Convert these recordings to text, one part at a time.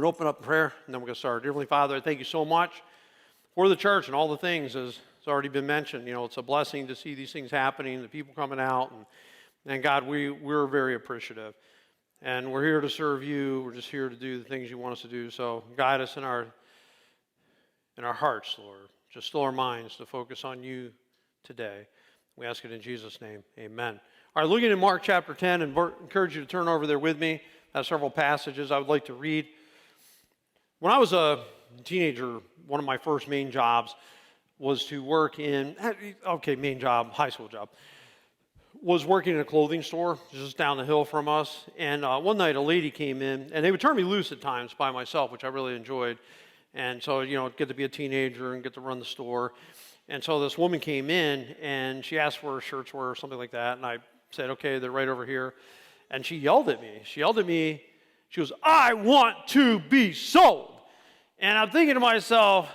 We'll open up in prayer, and then we're going to start. Dear Heavenly Father, I thank you so much for the church and all the things, as it's already been mentioned. You know, it's a blessing to see these things happening, the people coming out, and God, we're very appreciative. And we're here to serve you. We're just here to do the things you want us to do. So guide us in our hearts, Lord. Just still our minds to focus on you today. We ask it in Jesus' name. Amen. All right, looking at Mark chapter 10, and encourage you to turn over there with me. I have several passages I would like to read. When I was a teenager, one of my first main jobs was to work in, high school job, was working in a clothing store just down the hill from us. And one night a lady came in, and they would turn me loose at times by myself, which I really enjoyed. And so, get to be a teenager and get to run the store. And so this woman came in, and she asked where her shirts were or something like that. And I said, okay, they're right over here. And she yelled at me. She goes, I want to be sold. And I'm thinking to myself,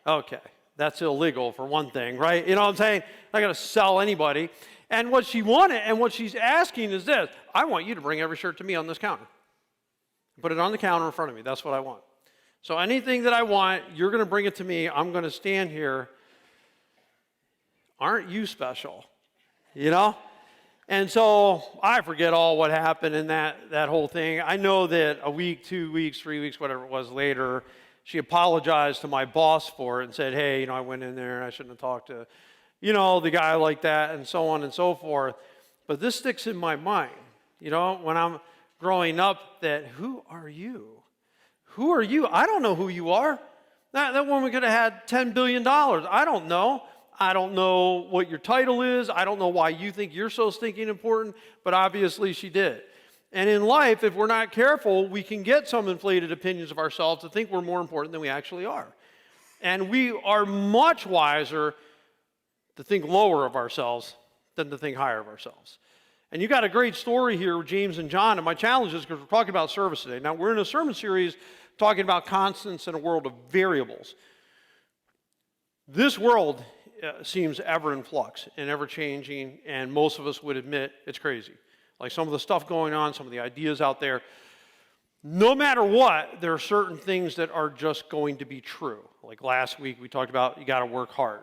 okay, that's illegal for one thing, right? You know what I'm saying? I'm not going to sell anybody. And what she wanted and what she's asking is this: I want you to bring every shirt to me on this counter. Put it on the counter in front of me. That's what I want. So anything that I want, you're going to bring it to me. I'm going to stand here. Aren't you special? You know? And so I forget all what happened in that whole thing. I know that a week, 2 weeks, 3 weeks, whatever it was later, she apologized to my boss for it and said, hey, I went in there and I shouldn't have talked to, the guy like that, and so on and so forth. But this sticks in my mind, when I'm growing up, that who are you? Who are you? I don't know who you are. That woman could have had $10 billion. I don't know. I don't know what your title is. I don't know why you think you're so stinking important, but obviously she did. And in life, if we're not careful, we can get some inflated opinions of ourselves to think we're more important than we actually are. And we are much wiser to think lower of ourselves than to think higher of ourselves. And you got a great story here with James and John, and my challenge is, because we're talking about service today. Now, we're in a sermon series talking about constants in a world of variables. This world seems ever in flux and ever changing, and most of us would admit it's crazy. Like some of the stuff going on, some of the ideas out there. No matter what, there are certain things that are just going to be true. Like last week we talked about you got to work hard.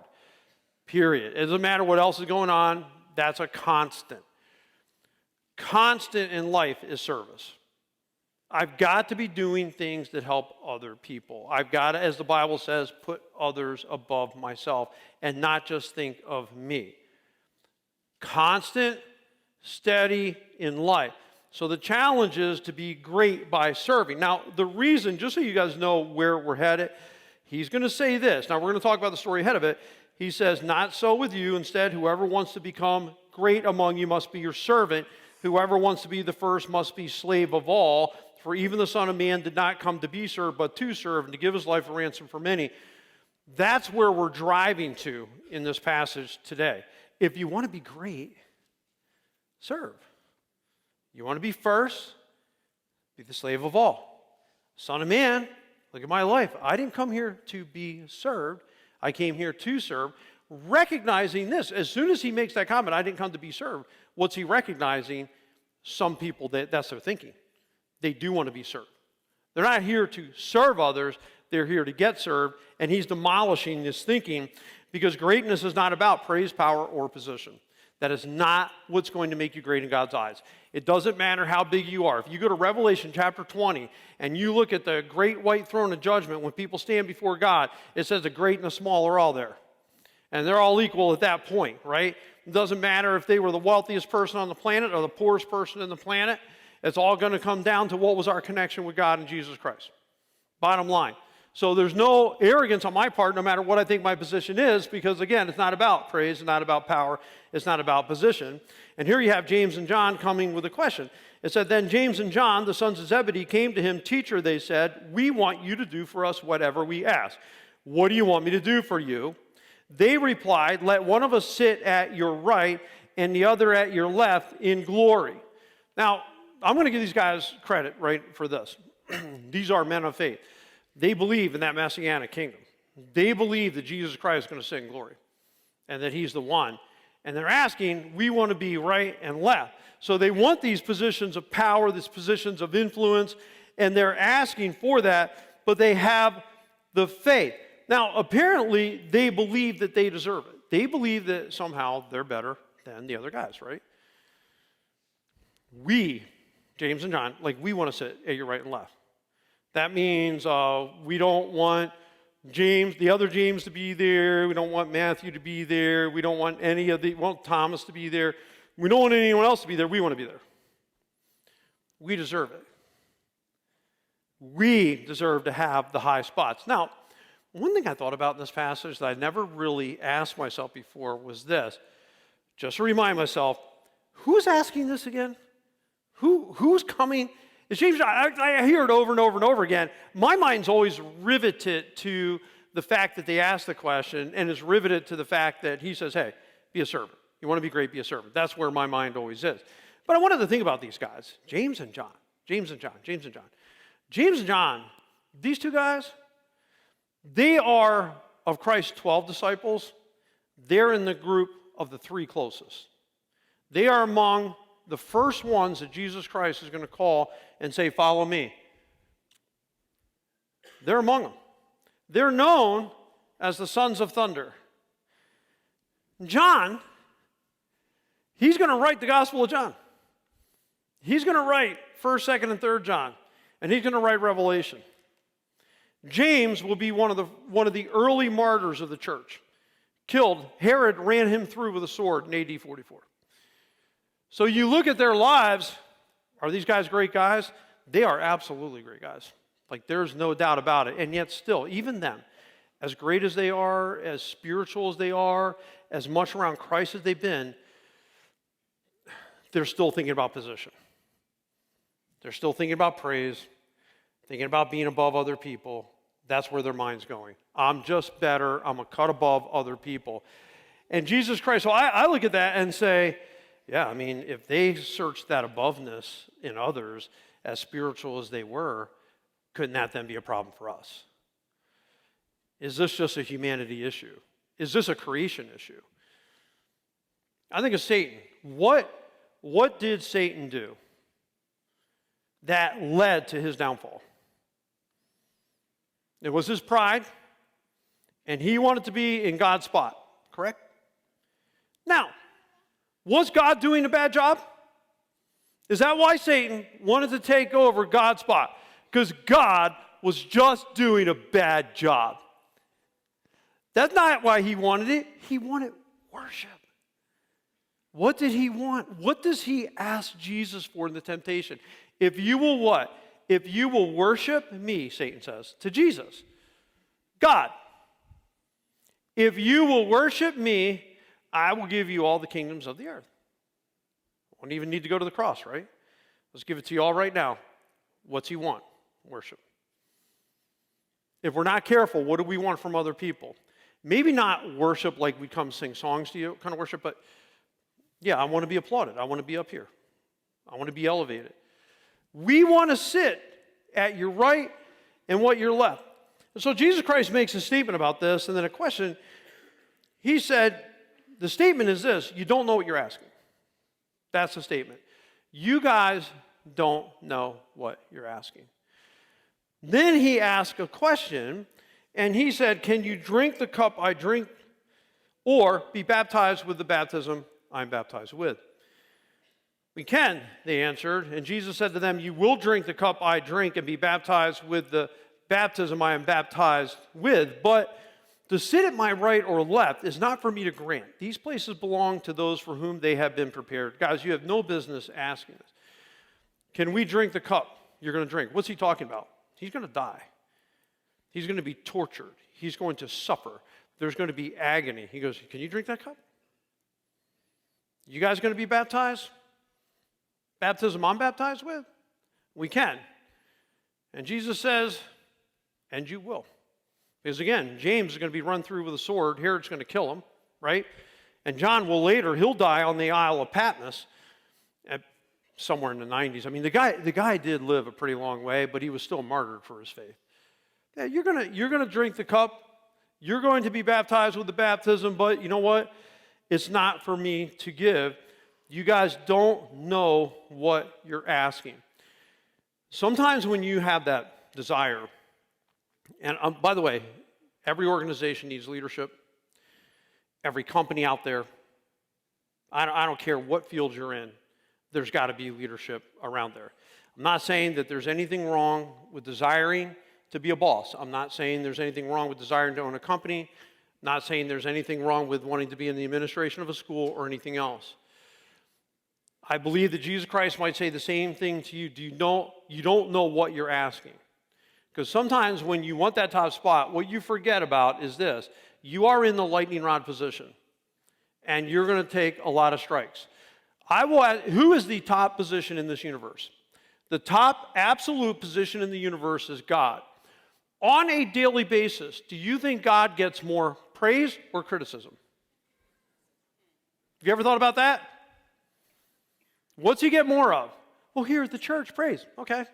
Period. It doesn't matter what else is going on, that's a constant. Constant in life is service. I've got to be doing things that help other people. I've got to, as the Bible says, put others above myself and not just think of me. Constant, steady in life. So the challenge is to be great by serving. Now, the reason, just so you guys know where we're headed, he's going to say this. Now, we're going to talk about the story ahead of it. He says, not so with you. Instead, whoever wants to become great among you must be your servant. Whoever wants to be the first must be slave of all. For even the Son of Man did not come to be served, but to serve, and to give his life a ransom for many. That's where we're driving to in this passage today. If you want to be great, serve. You want to be first, be the slave of all. Son of Man, look at my life. I didn't come here to be served. I came here to serve. Recognizing this, as soon as he makes that comment, I didn't come to be served, what's he recognizing? Some people, that's their thinking. They do want to be served. They're not here to serve others. They're here to get served. And he's demolishing this thinking, because greatness is not about praise, power, or position. That is not what's going to make you great in God's eyes. It doesn't matter how big you are. If you go to Revelation chapter 20 and you look at the great white throne of judgment, when people stand before God, it says the great and the small are all there. And they're all equal at that point, right? It doesn't matter if they were the wealthiest person on the planet or the poorest person on the planet. It's all going to come down to what was our connection with God and Jesus Christ. Bottom line. So there's no arrogance on my part, no matter what I think my position is, because again, it's not about praise, it's not about power, it's not about position. And here you have James and John coming with a question. It said, then James and John, the sons of Zebedee, came to him. Teacher, they said, we want you to do for us whatever we ask. What do you want me to do for you? They replied, let one of us sit at your right and the other at your left in glory. Now, I'm going to give these guys credit, right, for this. These are men of faith. They believe in that Messianic kingdom. They believe that Jesus Christ is going to sit in glory and that he's the one. And they're asking, we want to be right and left. So they want these positions of power, these positions of influence, and they're asking for that, but they have the faith. Now, apparently, they believe that they deserve it. They believe that somehow they're better than the other guys, right? We, James and John, we want to sit at your right and left. That means we don't want the other James to be there. We don't want Matthew to be there. We don't want we want Thomas to be there. We don't want anyone else to be there. We want to be there. We deserve it. We deserve to have the high spots. Now, one thing I thought about in this passage that I never really asked myself before was this. Just to remind myself, who's asking this again? Who's coming? It's James. I hear it over and over and over again. My mind's always riveted to the fact that they ask the question, and is riveted to the fact that he says, hey, be a servant. You want to be great, be a servant. That's where my mind always is. But I wanted to think about these guys, James and John. James and John, these two guys, they are of Christ's 12 disciples. They're in the group of the 3 closest. They are among the first ones that Jesus Christ is going to call and say, follow me. They're among them. They're known as the sons of thunder. John, he's going to write the Gospel of John. He's going to write 1st, 2nd, and 3rd John. And he's going to write Revelation. James will be one of the early martyrs of the church. Killed. Herod ran him through with a sword in AD 44. So you look at their lives, are these guys great guys? They are absolutely great guys. There's no doubt about it. And yet still, even them, as great as they are, as spiritual as they are, as much around Christ as they've been, they're still thinking about position. They're still thinking about praise, thinking about being above other people. That's where their mind's going. I'm just better. I'm a cut above other people. And Jesus Christ, so I look at that and say, yeah, if they searched that aboveness in others, as spiritual as they were, couldn't that then be a problem for us? Is this just a humanity issue? Is this a creation issue? I think of Satan. What did Satan do that led to his downfall? It was his pride, and he wanted to be in God's spot, correct? Now, was God doing a bad job? Is that why Satan wanted to take over God's spot? Because God was just doing a bad job. That's not why he wanted it. He wanted worship. What did he want? What does he ask Jesus for in the temptation? If you will what? If you will worship me, Satan says, to Jesus, God, if you will worship me, I will give you all the kingdoms of the earth. I don't even need to go to the cross, right? Let's give it to you all right now. What's he want? Worship. If we're not careful, what do we want from other people? Maybe not worship like we come sing songs to you, kind of worship, but yeah, I want to be applauded. I want to be up here. I want to be elevated. We want to sit at your right and what your left. And so Jesus Christ makes a statement about this, and then a question. He said, the statement is this: you don't know what you're asking. That's the statement. You guys don't know what you're asking. Then he asked a question, and he said, can you drink the cup I drink, or be baptized with the baptism I'm baptized with? We can, they answered. And Jesus said to them, you will drink the cup I drink and be baptized with the baptism I am baptized with, but to sit at my right or left is not for me to grant. These places belong to those for whom they have been prepared. Guys, you have no business asking this. Can we drink the cup you're going to drink? What's he talking about? He's going to die. He's going to be tortured. He's going to suffer. There's going to be agony. He goes, can you drink that cup? You guys going to be baptized? Baptism I'm baptized with? We can. And Jesus says, and you will. Because again, James is going to be run through with a sword. Herod's going to kill him, right? And John will later, he'll die on the Isle of Patmos somewhere in the 90s. The guy did live a pretty long way, but he was still martyred for his faith. Yeah, you're going to drink the cup. You're going to be baptized with the baptism, but you know what? It's not for me to give. You guys don't know what you're asking. Sometimes when you have that desire, and by the way, every organization needs leadership. Every company out there, I don't care what field you're in, there's got to be leadership around there. I'm not saying that there's anything wrong with desiring to be a boss. I'm not saying there's anything wrong with desiring to own a company. I'm not saying there's anything wrong with wanting to be in the administration of a school or anything else. I believe that Jesus Christ might say the same thing to you. You don't know what you're asking. Because sometimes when you want that top spot, what you forget about is this. You are in the lightning rod position, and you're going to take a lot of strikes. Who is the top position in this universe? The top absolute position in the universe is God. On a daily basis, do you think God gets more praise or criticism? Have you ever thought about that? What's he get more of? Well, here at the church, praise. Okay.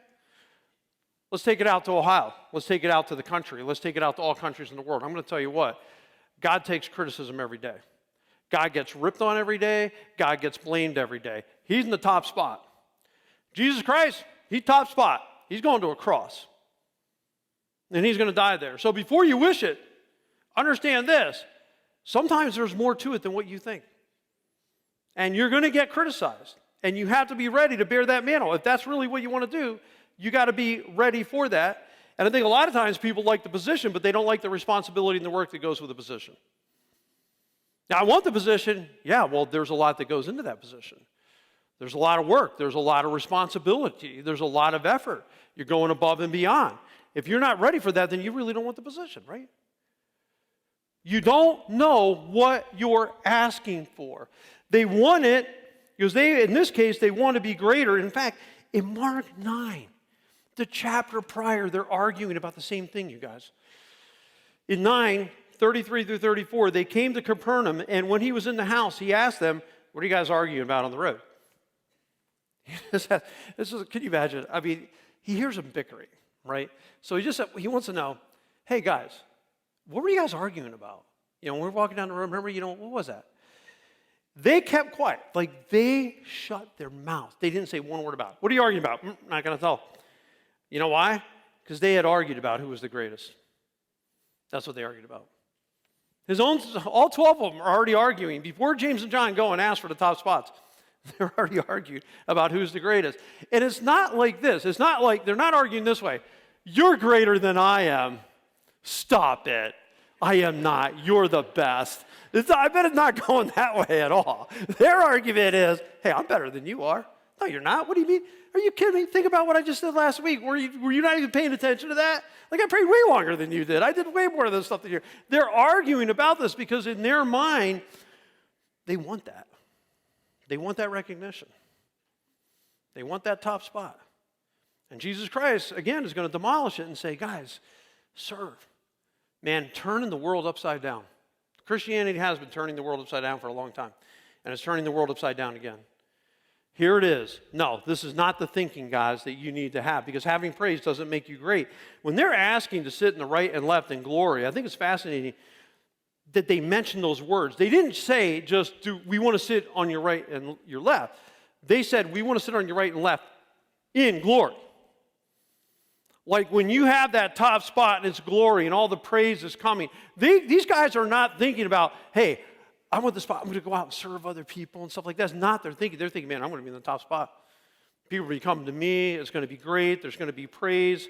Let's take it out to Ohio. Let's take it out to the country. Let's take it out to all countries in the world. I'm going to tell you what. God takes criticism every day. God gets ripped on every day. God gets blamed every day. He's in the top spot. Jesus Christ, he's top spot. He's going to a cross. And he's going to die there. So before you wish it, understand this. Sometimes there's more to it than what you think. And you're going to get criticized. And you have to be ready to bear that mantle. If that's really what you want to do, you got to be ready for that. And I think a lot of times people like the position, but they don't like the responsibility and the work that goes with the position. Now, I want the position. Yeah, well, there's a lot that goes into that position. There's a lot of work. There's a lot of responsibility. There's a lot of effort. You're going above and beyond. If you're not ready for that, then you really don't want the position, right? You don't know what you're asking for. They want it because in this case, they want to be greater. In fact, in Mark 9, the chapter prior, they're arguing about the same thing, you guys. In 9:33 through 34, they came to Capernaum, and when he was in the house, he asked them, what are you guys arguing about on the road? Can you imagine? I mean, he hears them bickering, right? So he wants to know, hey, guys, what were you guys arguing about? When we were walking down the road, remember, what was that? They kept quiet. Like, they shut their mouth. They didn't say one word about it. What are you arguing about? Not going to tell. You know why? Because they had argued about who was the greatest. That's what they argued about. All 12 of them are already arguing. Before James and John go and ask for the top spots, they're already arguing about who's the greatest. And it's not like this. It's not like they're not arguing this way. You're greater than I am. Stop it. I am not. You're the best. I bet it's not going that way at all. Their argument is, hey, I'm better than you are. No, you're not. What do you mean? Are you kidding me? Think about what I just did last week. Were you not even paying attention to that? Like, I prayed way longer than you did. I did way more of this stuff than you. They're arguing about this because in their mind, they want that. They want that recognition. They want that top spot. And Jesus Christ, again, is going to demolish it and say, guys, serve. Man, turning the world upside down. Christianity has been turning the world upside down for a long time. And it's turning the world upside down again. Here it is. No, this is not the thinking, guys, that you need to have, because having praise doesn't make you great. When they're asking to sit in the right and left in glory, I think it's fascinating that they mention those words. They didn't say just, we want to sit on your right and your left. They said, we want to sit on your right and left in glory. Like when you have that top spot and it's glory and all the praise is coming, these guys are not thinking about, hey, I want the spot, I'm going to go out and serve other people and stuff like that. That's not their thinking. They're thinking, man, I'm going to be in the top spot. People will be coming to me. It's going to be great. There's going to be praise.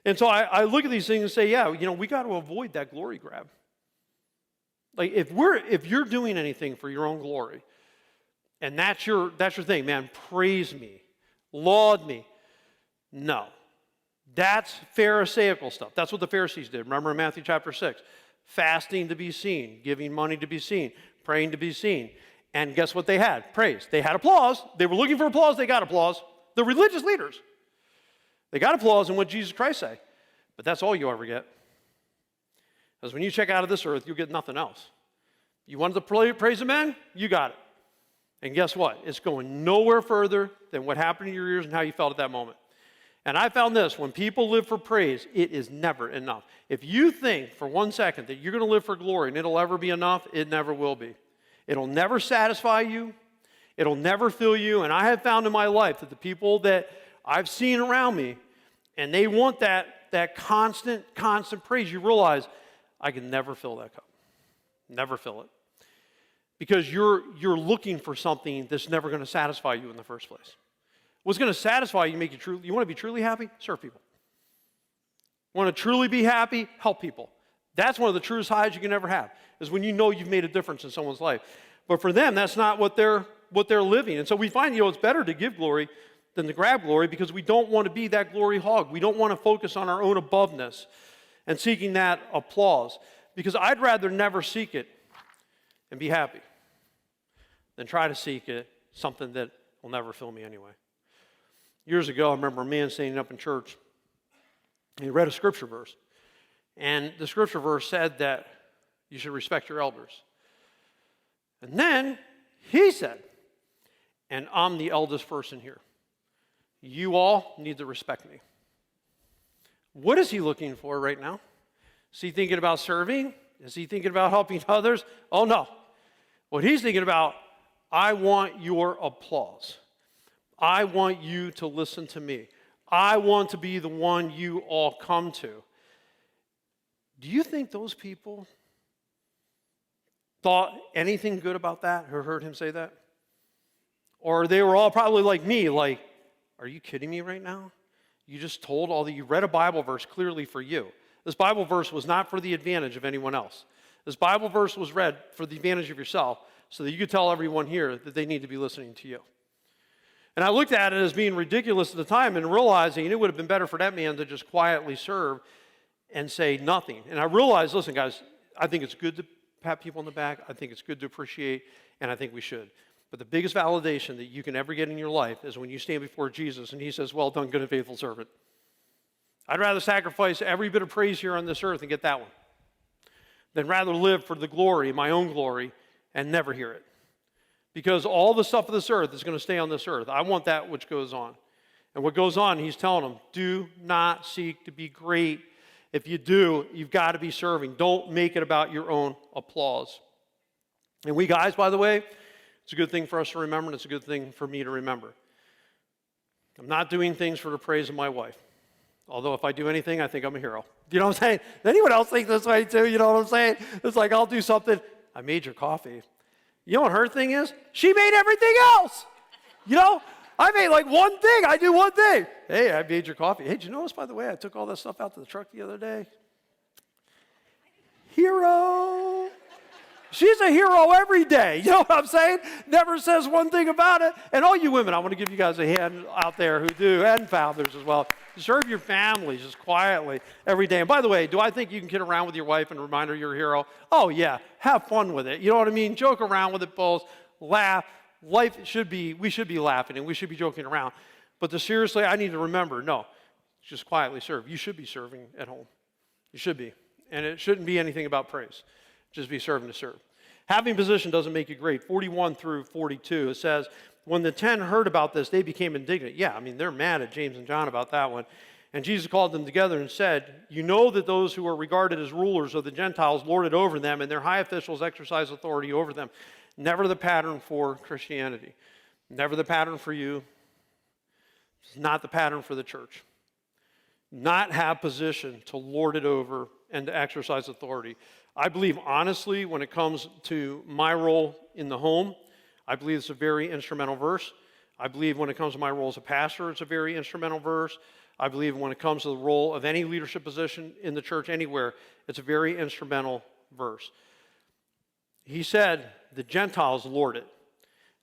And so I look at these things and say, yeah, we got to avoid that glory grab. Like if you're doing anything for your own glory, and that's your thing, man, praise me, laud me. No. That's Pharisaical stuff. That's what the Pharisees did. Remember in Matthew chapter 6. Fasting to be seen, giving money to be seen, praying to be seen. And guess what they had? Praise. They had applause. They were looking for applause. They got applause. The religious leaders. They got applause in what Jesus Christ say. But that's all you ever get. Because when you check out of this earth, you'll get nothing else. You wanted to praise the man? You got it. And guess what? It's going nowhere further than what happened in your ears and how you felt at that moment. And I found this, when people live for praise, it is never enough. If you think for 1 second that you're going to live for glory and it'll ever be enough, it never will be. It'll never satisfy you. It'll never fill you. And I have found in my life that the people that I've seen around me, and they want that constant praise. You realize, I can never fill that cup. Never fill it. Because you're looking for something that's never going to satisfy you in the first place. What's going to satisfy you, you want to be truly happy? Serve people. Want to truly be happy? Help people. That's one of the truest highs you can ever have, is when you know you've made a difference in someone's life. But for them, that's not what they're living. And so we find, it's better to give glory than to grab glory, because we don't want to be that glory hog. We don't want to focus on our own aboveness and seeking that applause, because I'd rather never seek it and be happy than try to seek it, something that will never fill me anyway. Years ago, I remember a man standing up in church, and he read a scripture verse. And the scripture verse said that you should respect your elders. And then he said, and I'm the eldest person here, you all need to respect me. What is he looking for right now? Is he thinking about serving? Is he thinking about helping others? Oh, no. What he's thinking about, I want your applause. I want you to listen to me. I want to be the one you all come to. Do you think those people thought anything good about that, or heard him say that? Or they were all probably like me, like, are you kidding me right now? You just told you read a Bible verse clearly for you. This Bible verse was not for the advantage of anyone else. This Bible verse was read for the advantage of yourself, so that you could tell everyone here that they need to be listening to you. And I looked at it as being ridiculous at the time, and realizing it would have been better for that man to just quietly serve and say nothing. And I realized, listen, guys, I think it's good to pat people on the back. I think it's good to appreciate, and I think we should. But the biggest validation that you can ever get in your life is when you stand before Jesus and he says, well done, good and faithful servant. I'd rather sacrifice every bit of praise here on this earth and get that one than rather live for the glory, my own glory, and never hear it. Because all the stuff of this earth is going to stay on this earth. I want that which goes on. And what goes on, he's telling them, do not seek to be great. If you do, you've got to be serving. Don't make it about your own applause. And we guys, by the way, it's a good thing for us to remember, and it's a good thing for me to remember. I'm not doing things for the praise of my wife. Although if I do anything, I think I'm a hero. You know what I'm saying? Anyone else think this way too? You know what I'm saying? It's like I'll do something. I made your coffee. You know what her thing is? She made everything else. You know? I made like one thing. I do one thing. Hey, I made your coffee. Hey, did you notice, by the way, I took all that stuff out to the truck the other day? Hero. She's a hero every day. You know what I'm saying? Never says one thing about it. And all you women, I want to give you guys a hand out there who do, and fathers as well. Serve your families just quietly every day. And by the way, do I think you can kid around with your wife and remind her you're a hero? Oh, yeah. Have fun with it. You know what I mean? Joke around with it, both. Laugh. We should be laughing and we should be joking around. But seriously, I need to remember, no, just quietly serve. You should be serving at home. You should be. And it shouldn't be anything about praise. Just be serving to serve. Having position doesn't make you great. 41 through 42, it says, when the 10 heard about this, they became indignant. Yeah, I mean, they're mad at James and John about that one. And Jesus called them together and said, you know that those who are regarded as rulers of the Gentiles lord it over them, and their high officials exercise authority over them. Never the pattern for Christianity. Never the pattern for you. It's not the pattern for the church. Not have position to lord it over and to exercise authority. I believe, honestly, when it comes to my role in the home, I believe it's a very instrumental verse. I believe when it comes to my role as a pastor, it's a very instrumental verse. I believe when it comes to the role of any leadership position in the church anywhere, it's a very instrumental verse. He said, the Gentiles lord it.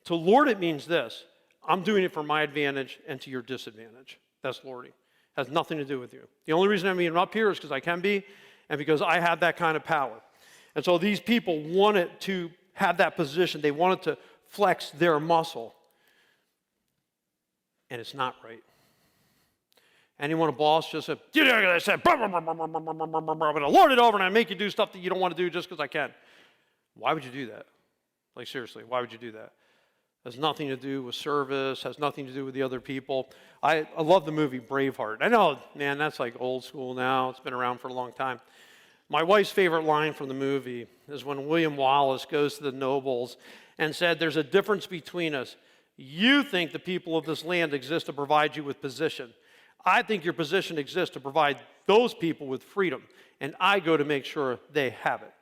To lord it means this: I'm doing it for my advantage and to your disadvantage. That's lording. It has nothing to do with you. The only reason I'm even up here is because I can be, and because I have that kind of power. And so these people wanted to have that position. They wanted to flex their muscle. And it's not right. Anyone a boss just said, get out of there, I'm going to lord it over and I make you do stuff that you don't want to do just because I can. Why would you do that? Like, seriously, why would you do that? Has nothing to do with service, has nothing to do with the other people. I love the movie Braveheart. I know, man, that's like old school now. It's been around for a long time. My wife's favorite line from the movie is when William Wallace goes to the nobles and said, there's a difference between us. You think the people of this land exist to provide you with position. I think your position exists to provide those people with freedom, and I go to make sure they have it.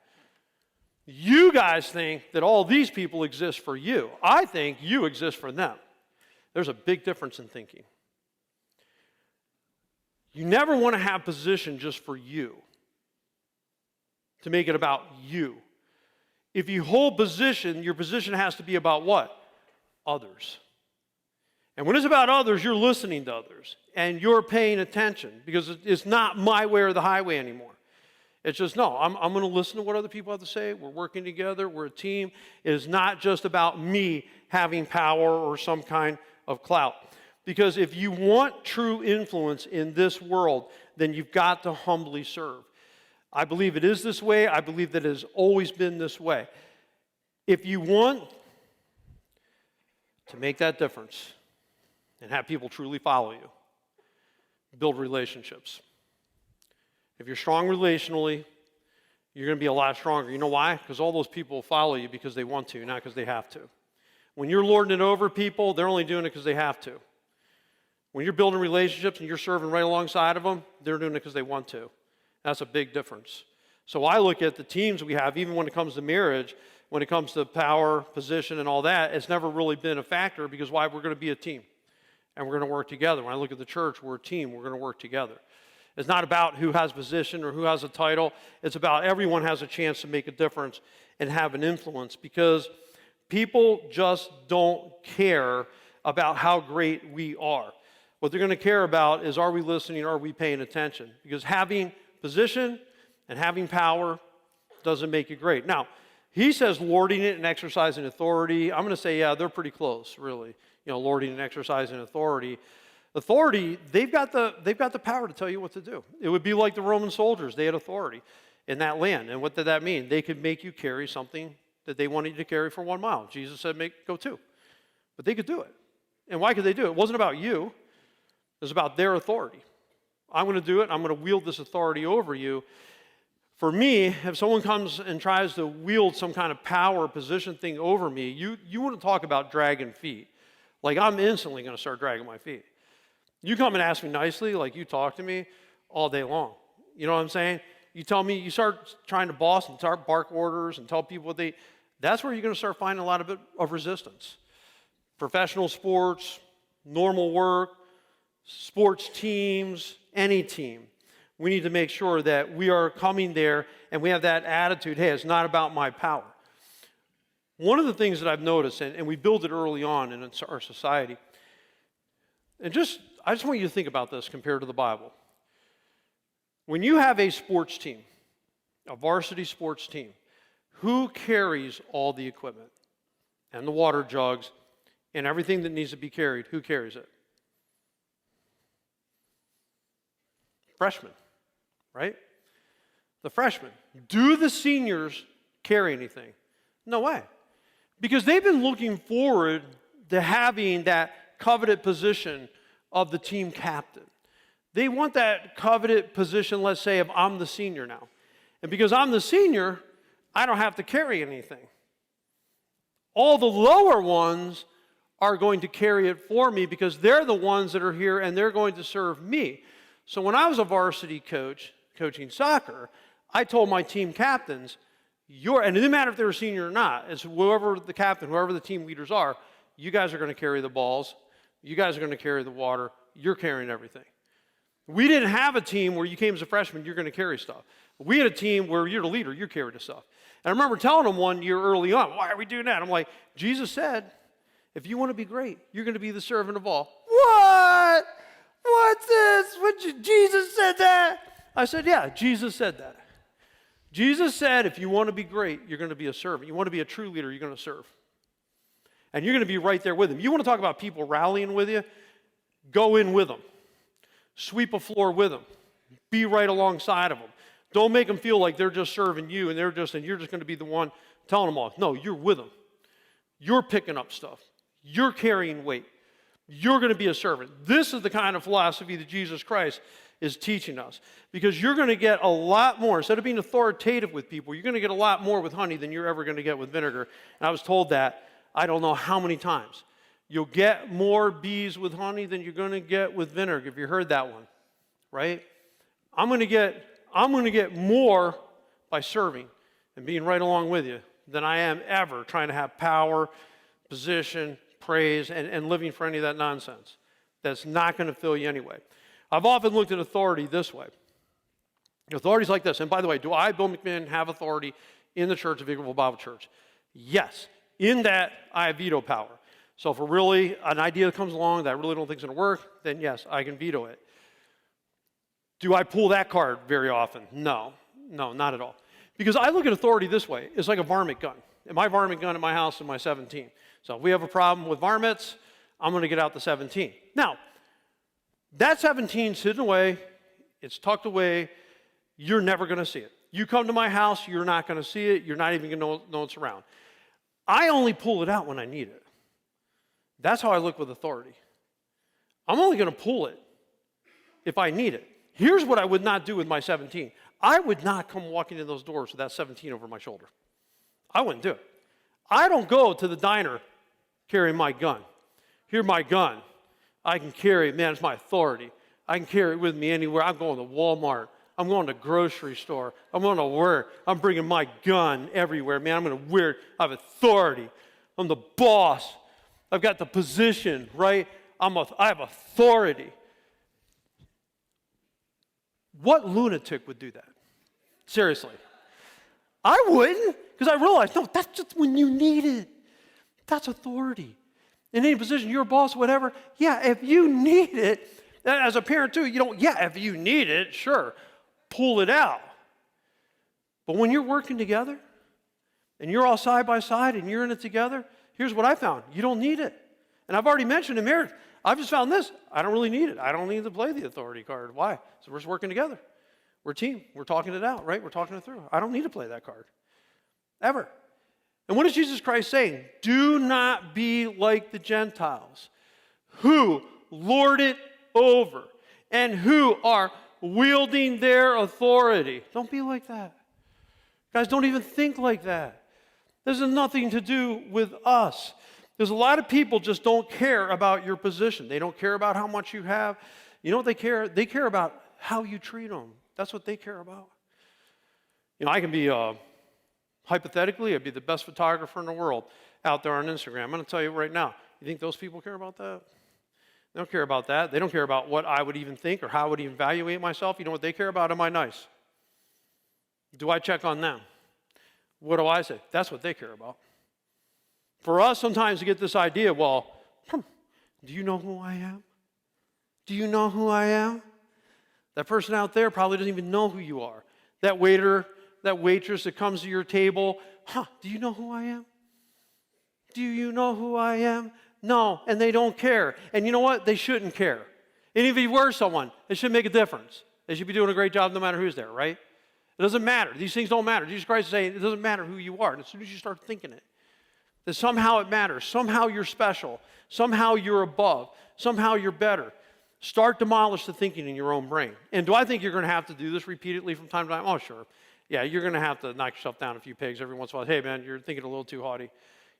You guys think that all these people exist for you. I think you exist for them. There's a big difference in thinking. You never want to have position just for you, to make it about you. If you hold position, your position has to be about what? Others. And when it's about others, you're listening to others, and you're paying attention, because it's not my way or the highway anymore. It's just, no, I'm going to listen to what other people have to say. We're working together. We're a team. It is not just about me having power or some kind of clout. Because if you want true influence in this world, then you've got to humbly serve. I believe it is this way. I believe that it has always been this way. If you want to make that difference and have people truly follow you, build relationships. If you're strong relationally, you're going to be a lot stronger. You know why? Because all those people will follow you because they want to, not because they have to. When you're lording it over people, they're only doing it because they have to. When you're building relationships and you're serving right alongside of them, they're doing it because they want to. That's a big difference. So I look at the teams we have, even when it comes to marriage, when it comes to power, position, and all that, it's never really been a factor, because why? We're going to be a team, and we're going to work together. When I look at the church, we're a team. We're going to work together. It's not about who has position or who has a title. It's about everyone has a chance to make a difference and have an influence, because people just don't care about how great we are. What they're going to care about is, are we listening, are we paying attention? Because having position and having power doesn't make you great. Now, he says lording it and exercising authority. I'm going to say, yeah, they're pretty close, really. You know, lording and exercising authority. Authority, they've got the power to tell you what to do. It would be like the Roman soldiers. They had authority in that land. And what did that mean? They could make you carry something that they wanted you to carry for 1 mile. Jesus said, go 2. But they could do it. And why could they do it? It wasn't about you. It was about their authority. I'm going to do it. I'm going to wield this authority over you. For me, if someone comes and tries to wield some kind of power position thing over me, you want to talk about dragging feet. Like, I'm instantly going to start dragging my feet. You come and ask me nicely, like you talk to me all day long. You know what I'm saying? You tell me, you start trying to boss and start bark orders and tell people what that's where you're going to start finding a lot of resistance. Professional sports, normal work, sports teams, any team. We need to make sure that we are coming there and we have that attitude, hey, it's not about my power. One of the things that I've noticed, and we build it early on in our society, and I just want you to think about this compared to the Bible. When you have a sports team, a varsity sports team, who carries all the equipment and the water jugs and everything that needs to be carried? Who carries it? Freshmen, right? The freshmen. Do the seniors carry anything? No way. Because they've been looking forward to having that coveted position of the team captain. They want that coveted position, let's say, if I'm the senior now. And because I'm the senior, I don't have to carry anything. All the lower ones are going to carry it for me because they're the ones that are here and they're going to serve me. So when I was a varsity coach, coaching soccer, I told my team captains, and it didn't matter if they were senior or not, it's whoever the captain, whoever the team leaders are, you guys are going to carry the balls, you guys are going to carry the water, you're carrying everything. We didn't have a team where you came as a freshman, you're going to carry stuff. We had a team where you're the leader, you're carrying the stuff. And I remember telling them one year early on, why are we doing that? I'm like, Jesus said, if you want to be great, you're going to be the servant of all. What? What's this? Jesus said that? I said, yeah, Jesus said that. Jesus said, if you want to be great, you're going to be a servant. You want to be a true leader, you're going to serve. And you're going to be right there with him. You want to talk about people rallying with you? Go in with them. Sweep a floor with them. Be right alongside of them. Don't make them feel like they're just serving you and you're just going to be the one telling them off. No, you're with them. You're picking up stuff. You're carrying weight. You're going to be a servant. This is the kind of philosophy that Jesus Christ is teaching us. Because you're going to get a lot more. Instead of being authoritative with people, you're going to get a lot more with honey than you're ever going to get with vinegar. And I was told that, I don't know how many times. You'll get more bees with honey than you're going to get with vinegar, if you heard that one, right? I'm going to get more by serving and being right along with you than I am ever trying to have power, position, praise, and living for any of that nonsense. That's not going to fill you anyway. I've often looked at authority this way. Authority's like this. And by the way, do I, Bill McMinn, have authority in the Church of Eagleville Bible Church? Yes. In that, I have veto power. So if an idea that comes along that I really don't think is going to work, then yes, I can veto it. Do I pull that card very often? No, not at all. Because I look at authority this way. It's like a varmint gun. And my varmint gun at my house is my 17. So if we have a problem with varmints, I'm going to get out the 17. Now, that 17's hidden away. It's tucked away. You're never going to see it. You come to my house, you're not going to see it. You're not even going to know it's around. I only pull it out when I need it. That's how I look with authority. I'm only going to pull it if I need it. Here's what I would not do with my 17. I would not come walking in those doors with that 17 over my shoulder. I wouldn't do it. I don't go to the diner carrying my gun. Here's my gun. I can carry it. Man, it's my authority. I can carry it with me anywhere. I'm going to Walmart. I'm going to grocery store. I'm going to work. I'm bringing my gun everywhere. Man, I'm going to wear it. I have authority. I'm the boss. I've got the position, right? I have authority. What lunatic would do that? Seriously. I wouldn't, because I realized, no, that's just when you need it. That's authority. In any position, you're a boss, whatever. Yeah, if you need it, as a parent too, if you need it, sure, pull it out. But when you're working together, and you're all side by side, and you're in it together, here's what I found. You don't need it. And I've already mentioned in marriage, I've just found this. I don't really need it. I don't need to play the authority card. Why? So we're just working together. We're a team. We're talking it out, right? We're talking it through. I don't need to play that card. Ever. And what is Jesus Christ saying? Do not be like the Gentiles who lord it over and who are wielding their authority. Don't be like that. Guys, don't even think like that. This has nothing to do with us. There's a lot of people just don't care about your position. They don't care about how much you have. You know what they care? They care about how you treat them. That's what they care about. I can be, hypothetically, I'd be the best photographer in the world out there on Instagram. I'm going to tell you right now, you think those people care about that? They don't care about that. They don't care about what I would even think or how I would even evaluate myself. You know what they care about? Am I nice? Do I check on them? What do I say? That's what they care about. For us, sometimes to get this idea, do you know who I am? Do you know who I am? That person out there probably doesn't even know who you are. That waiter, that waitress that comes to your table, do you know who I am? Do you know who I am? No, and they don't care. And you know what? They shouldn't care. And if you were someone, it should make a difference. They should be doing a great job no matter who's there, right? It doesn't matter. These things don't matter. Jesus Christ is saying it doesn't matter who you are. And as soon as you start thinking it, that somehow it matters. Somehow you're special. Somehow you're above. Somehow you're better. Start demolish the thinking in your own brain. And do I think you're going to have to do this repeatedly from time to time? Oh, sure. Yeah, you're going to have to knock yourself down a few pegs every once in a while. Hey, man, you're thinking a little too haughty.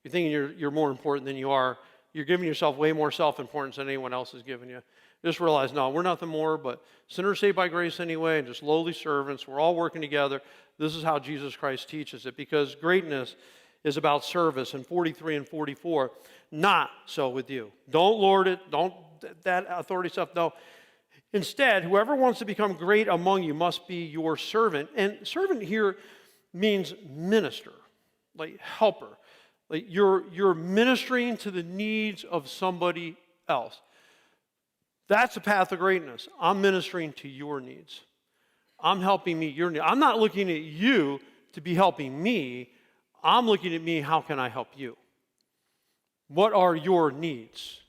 You're thinking you're more important than you are. You're giving yourself way more self-importance than anyone else is giving you. Just realize, no, we're nothing more but sinners saved by grace anyway, and just lowly servants. We're all working together. This is how Jesus Christ teaches it, because greatness is about service. In 43 and 44, not so with you. Don't lord it. Don't that authority stuff. No. Instead, whoever wants to become great among you must be your servant. And servant here means minister, like helper. Like you're ministering to the needs of somebody else. That's the path of greatness. I'm ministering to your needs. I'm helping meet your needs. I'm not looking at you to be helping me. I'm looking at me, how can I help you? What are your needs?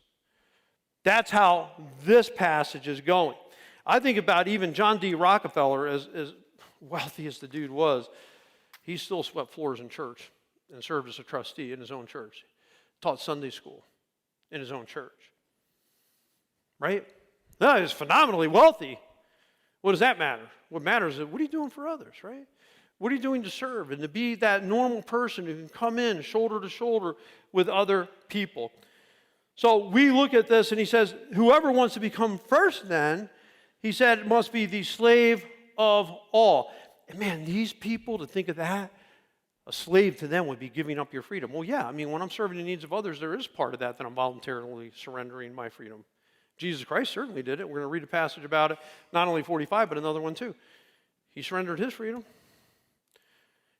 That's how this passage is going. I think about even John D. Rockefeller, as wealthy as the dude was, he still swept floors in church and served as a trustee in his own church, taught Sunday school in his own church. Right? No, he's phenomenally wealthy. What does that matter? What matters is, what are you doing for others, right? What are you doing to serve and to be that normal person who can come in shoulder to shoulder with other people? So we look at this and he says, whoever wants to become first then, he said, must be the slave of all. And man, these people, to think of that, a slave to them would be giving up your freedom. Well, yeah, I mean, when I'm serving the needs of others, there is part of that I'm voluntarily surrendering my freedom. Jesus Christ certainly did it. We're going to read a passage about it, not only 45, but another one too. He surrendered his freedom.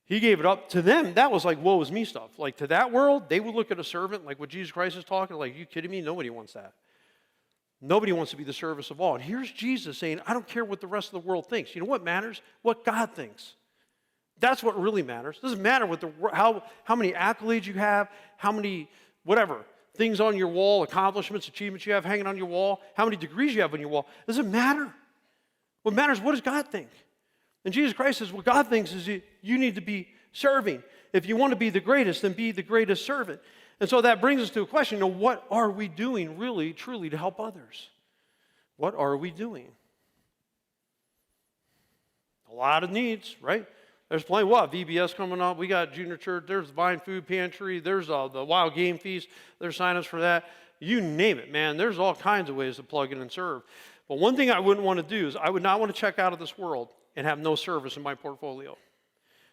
He gave it up to them. That was like, woe is me stuff. Like to that world, they would look at a servant like what Jesus Christ is talking, like, you kidding me? Nobody wants that. Nobody wants to be the service of all. And here's Jesus saying, I don't care what the rest of the world thinks. You know what matters? What God thinks. That's what really matters. It doesn't matter what how many accolades you have, how many, whatever, things on your wall, accomplishments, achievements you have hanging on your wall, how many degrees you have on your wall. It doesn't matter. What matters is what does God think? And Jesus Christ says what God thinks is you need to be serving. If you want to be the greatest, then be the greatest servant. And so that brings us to a question, what are we doing really, truly to help others? What are we doing? A lot of needs, right? There's plenty. What? VBS coming up. We got junior church. There's the Vine Food Pantry. There's the Wild Game Feast. There's sign-ups for that. You name it, man. There's all kinds of ways to plug in and serve. But one thing I wouldn't want to do is I would not want to check out of this world and have no service in my portfolio.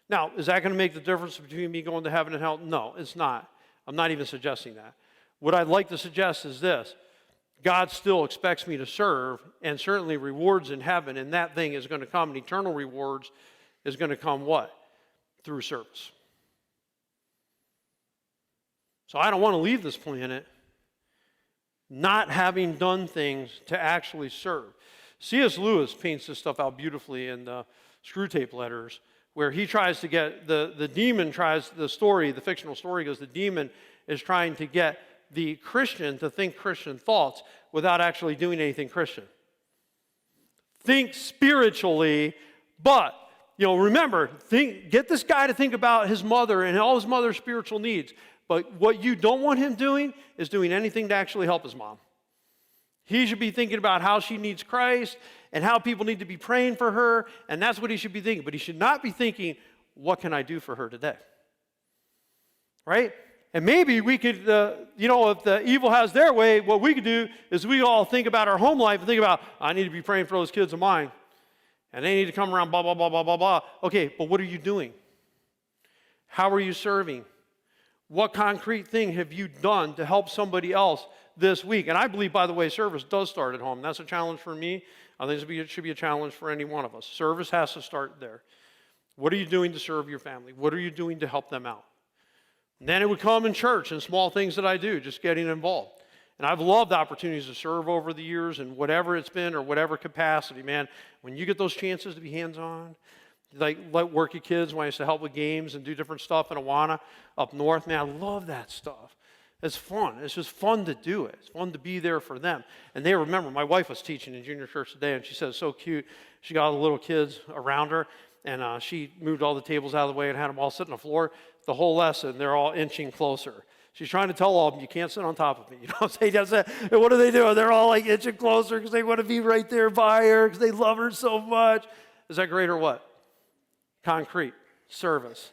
Now, is that going to make the difference between me going to heaven and hell? No, it's not. I'm not even suggesting that. What I'd like to suggest is this. God still expects me to serve and certainly rewards in heaven, and that thing is going to come, and eternal rewards is going to come what? Through service. So I don't want to leave this planet not having done things to actually serve. C.S. Lewis paints this stuff out beautifully in the Screw Tape Letters, where he tries to get, the demon tries, the fictional story goes, the demon is trying to get the Christian to think Christian thoughts without actually doing anything Christian. Think spiritually, but, remember, get this guy to think about his mother and all his mother's spiritual needs. But what you don't want him doing is doing anything to actually help his mom. He should be thinking about how she needs Christ and how people need to be praying for her, and that's what he should be thinking. But he should not be thinking, what can I do for her today? Right? And maybe we could, if the evil has their way, what we could do is we all think about our home life and think about, I need to be praying for those kids of mine. And they need to come around, blah, blah, blah, blah, blah, blah. Okay, but what are you doing? How are you serving? What concrete thing have you done to help somebody else this week? And I believe, by the way, service does start at home. That's a challenge for me. I think it should be a challenge for any one of us. Service has to start there. What are you doing to serve your family? What are you doing to help them out? And then it would come in church and small things that I do, just getting involved. And I've loved opportunities to serve over the years in whatever it's been or whatever capacity. Man, when you get those chances to be hands-on, like worky kids when I used to help with games and do different stuff in Awana up north, man, I love that stuff. It's fun. It's just fun to do it. It's fun to be there for them. And they remember, my wife was teaching in junior church today, and she said it's so cute. She got all the little kids around her, and she moved all the tables out of the way and had them all sit on the floor. The whole lesson, they're all inching closer. She's trying to tell all of them, you can't sit on top of me. You know what I'm saying? And what are they doing? They're all like inching closer because they want to be right there by her because they love her so much. Is that great or what? Concrete service.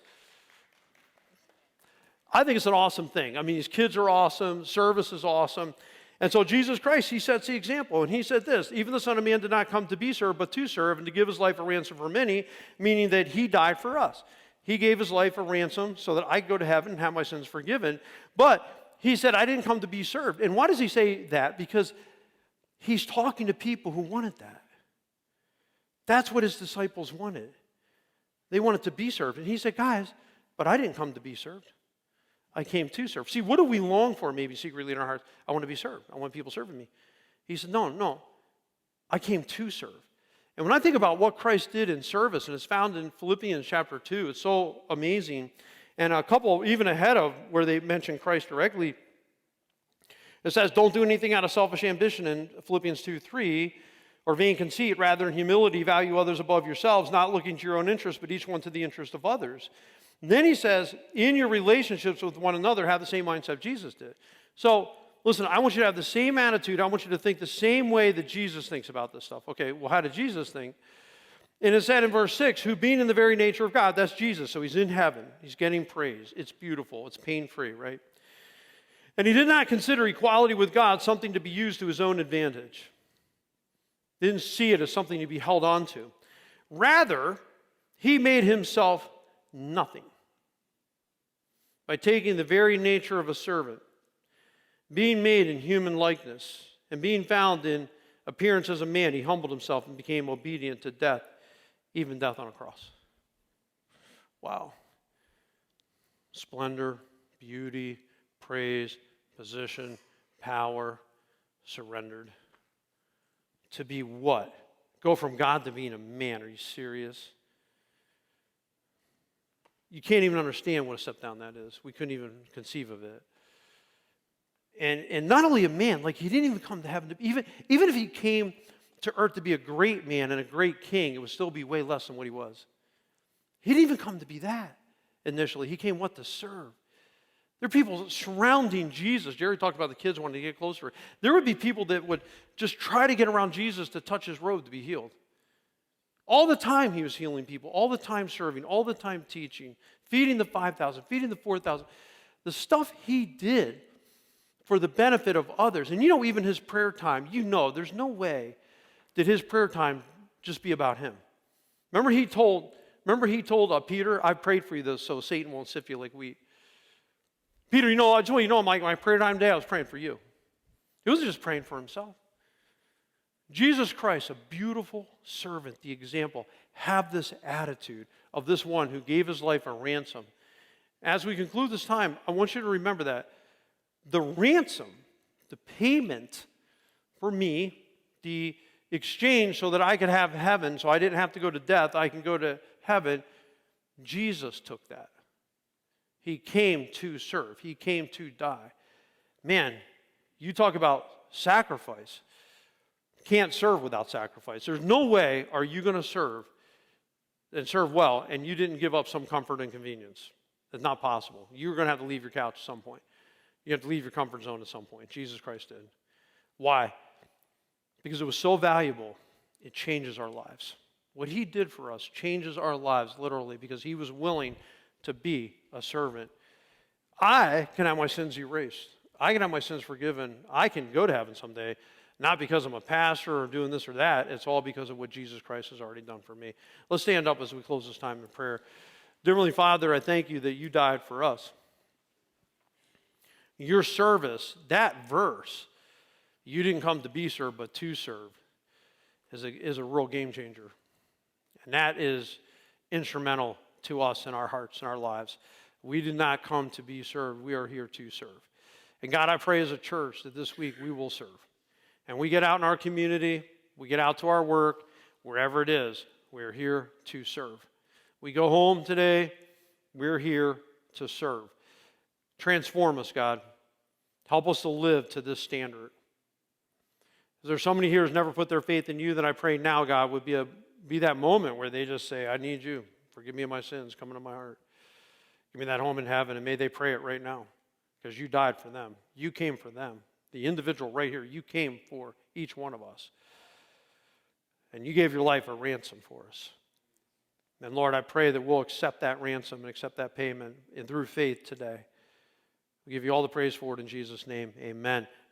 I think it's an awesome thing. I mean, these kids are awesome. Service is awesome. And so Jesus Christ, he sets the example. And he said this, even the Son of Man did not come to be served, but to serve and to give his life a ransom for many, meaning that he died for us. He gave his life a ransom so that I could go to heaven and have my sins forgiven. But he said, I didn't come to be served. And why does he say that? Because he's talking to people who wanted that. That's what his disciples wanted. They wanted to be served. And he said, guys, but I didn't come to be served. I came to serve. See, what do we long for maybe secretly in our hearts? I want to be served. I want people serving me. He said, no. I came to serve. And when I think about what Christ did in service, and it's found in Philippians chapter 2, it's so amazing. And a couple, even ahead of where they mention Christ directly, it says, don't do anything out of selfish ambition in Philippians 2:3, or vain conceit, rather in humility value others above yourselves, not looking to your own interest, but each one to the interest of others. And then he says, in your relationships with one another, have the same mindset Jesus did. So, listen, I want you to have the same attitude. I want you to think the same way that Jesus thinks about this stuff. Okay, well, how did Jesus think? And it said in verse 6, who being in the very nature of God, that's Jesus. So he's in heaven. He's getting praise. It's beautiful. It's pain-free, right? And he did not consider equality with God something to be used to his own advantage. He didn't see it as something to be held on to. Rather, he made himself nothing by taking the very nature of a servant, being made in human likeness, and being found in appearance as a man. He humbled himself and became obedient to death, even death on a cross. Wow. Splendor, beauty, praise, position, power, surrendered. To be what? Go from God to being a man. Are you serious? You can't even understand what a step down that is. We couldn't even conceive of it. And not only a man, like he didn't even come to heaven. Even if he came to earth to be a great man and a great king, it would still be way less than what he was. He didn't even come to be that initially. He came what? To serve. There are people surrounding Jesus. Jerry talked about the kids wanting to get closer. There would be people that would just try to get around Jesus to touch his robe to be healed. All the time he was healing people, all the time serving, all the time teaching, feeding the 5,000, feeding the 4,000. The stuff he did for the benefit of others. And even his prayer time, there's no way that his prayer time just be about him. Remember he told Peter, "I've prayed for you so Satan won't sift you like wheat." Peter, I just want you to know, my prayer time today, I was praying for you. He wasn't just praying for himself. Jesus Christ, a beautiful servant, the example, have this attitude of this one who gave his life a ransom. As we conclude this time, I want you to remember that the ransom, the payment for me, the exchange so that I could have heaven, so I didn't have to go to death, I can go to heaven, Jesus took that. He came to serve. He came to die. Man, you talk about sacrifice. Can't serve without sacrifice. There's no way are you going to serve and serve well and you didn't give up some comfort and convenience. It's not possible. You're going to have to leave your couch at some point. You have to leave your comfort zone at some point. Jesus Christ did. Why? Because it was so valuable, it changes our lives. What he did for us changes our lives literally because he was willing to be a servant. I can have my sins erased. I can have my sins forgiven. I can go to heaven someday, not because I'm a pastor or doing this or that. It's all because of what Jesus Christ has already done for me. Let's stand up as we close this time in prayer. Dear Heavenly Father, I thank you that you died for us. Your service, that verse, you didn't come to be served, but to serve, is a real game changer. And that is instrumental to us in our hearts and our lives. We did not come to be served. We are here to serve. And God, I pray as a church that this week we will serve. And we get out in our community, we get out to our work, wherever it is, we're here to serve. We go home today, we're here to serve. Transform us, God. Help us to live to this standard. Is there somebody here who's never put their faith in you, that I pray now, God, would be that moment where they just say, I need you. Forgive me of my sins. Come into my heart. Give me that home in heaven, and may they pray it right now because you died for them. You came for them. The individual right here, you came for each one of us. And you gave your life a ransom for us. And Lord, I pray that we'll accept that ransom and accept that payment and through faith today. We give you all the praise for it in Jesus' name. Amen.